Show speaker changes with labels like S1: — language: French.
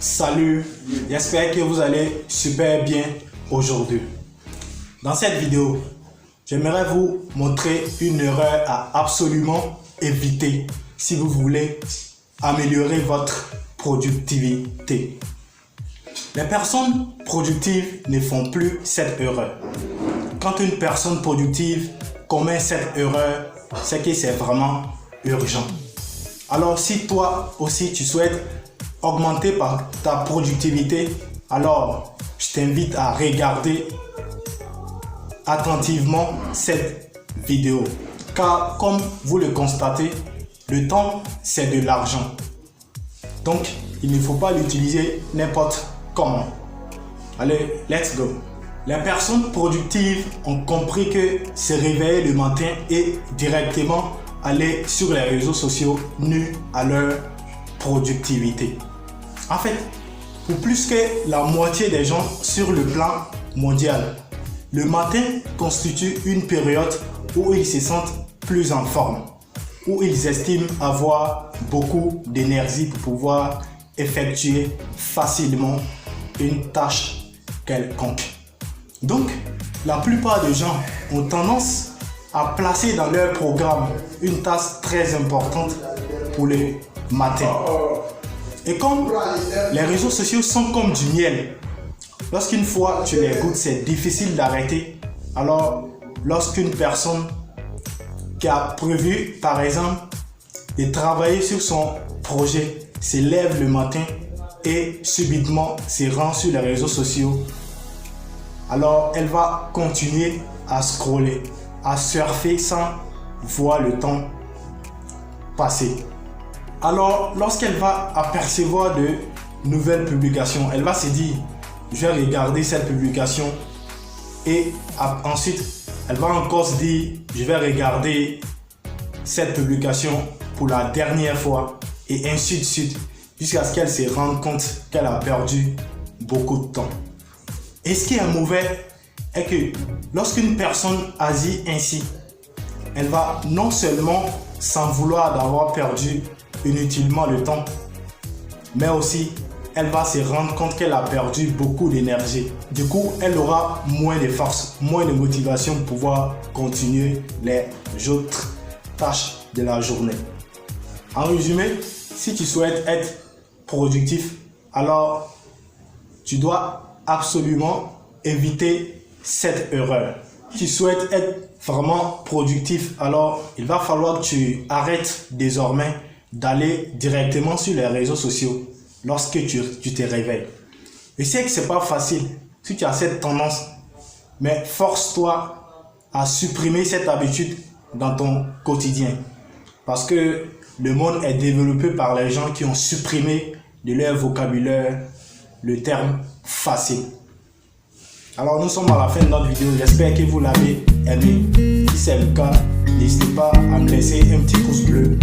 S1: Salut, j'espère que vous allez super bien aujourd'hui. Dans cette vidéo, j'aimerais vous montrer une erreur à absolument éviter si vous voulez améliorer votre productivité. Les personnes productives ne font plus cette erreur. Quand une personne productive commet cette erreur, c'est que c'est vraiment urgent. Alors si toi aussi tu souhaites augmenter ta productivité, alors je t'invite à regarder attentivement cette vidéo. Car comme vous le constatez, le temps c'est de l'argent. Donc il ne faut pas l'utiliser n'importe comment. Allez, let's go. Les personnes productives ont compris que se réveiller le matin et directement aller sur les réseaux sociaux nuit à leur productivité. En fait, pour plus que la moitié des gens sur le plan mondial, le matin constitue une période où ils se sentent plus en forme, où ils estiment avoir beaucoup d'énergie pour pouvoir effectuer facilement une tâche quelconque. Donc, la plupart des gens ont tendance à placer dans leur programme une tâche très importante pour le matin. Et comme les réseaux sociaux sont comme du miel, lorsqu'une fois tu les goûtes, c'est difficile d'arrêter. Alors, lorsqu'une personne qui a prévu, par exemple, de travailler sur son projet, se lève le matin et subitement se rend sur les réseaux sociaux, alors elle va continuer à scroller, à surfer sans voir le temps passer. Alors lorsqu'elle va apercevoir de nouvelles publications, elle va se dire je vais regarder cette publication, et ensuite elle va encore se dire je vais regarder cette publication pour la dernière fois, et ainsi de suite jusqu'à ce qu'elle se rende compte qu'elle a perdu beaucoup de temps. Et ce qui est mauvais est que lorsqu'une personne agit ainsi, elle va non seulement s'en vouloir d'avoir perdu inutilement le temps, mais aussi elle va se rendre compte qu'elle a perdu beaucoup d'énergie. Du coup, elle aura moins de force, moins de motivation pour pouvoir continuer les autres tâches de la journée. En résumé, si tu souhaites être productif, alors tu dois absolument éviter cette erreur. Si tu souhaites être vraiment productif, alors il va falloir que tu arrêtes désormais d'aller directement sur les réseaux sociaux lorsque tu te réveilles. Je sais que c'est pas facile si tu as cette tendance, mais force-toi à supprimer cette habitude dans ton quotidien, parce que le monde est développé par les gens qui ont supprimé de leur vocabulaire le terme facile. Alors nous sommes à la fin de notre vidéo, j'espère que vous l'avez aimé. Si c'est le cas, n'hésitez pas à me laisser un petit pouce bleu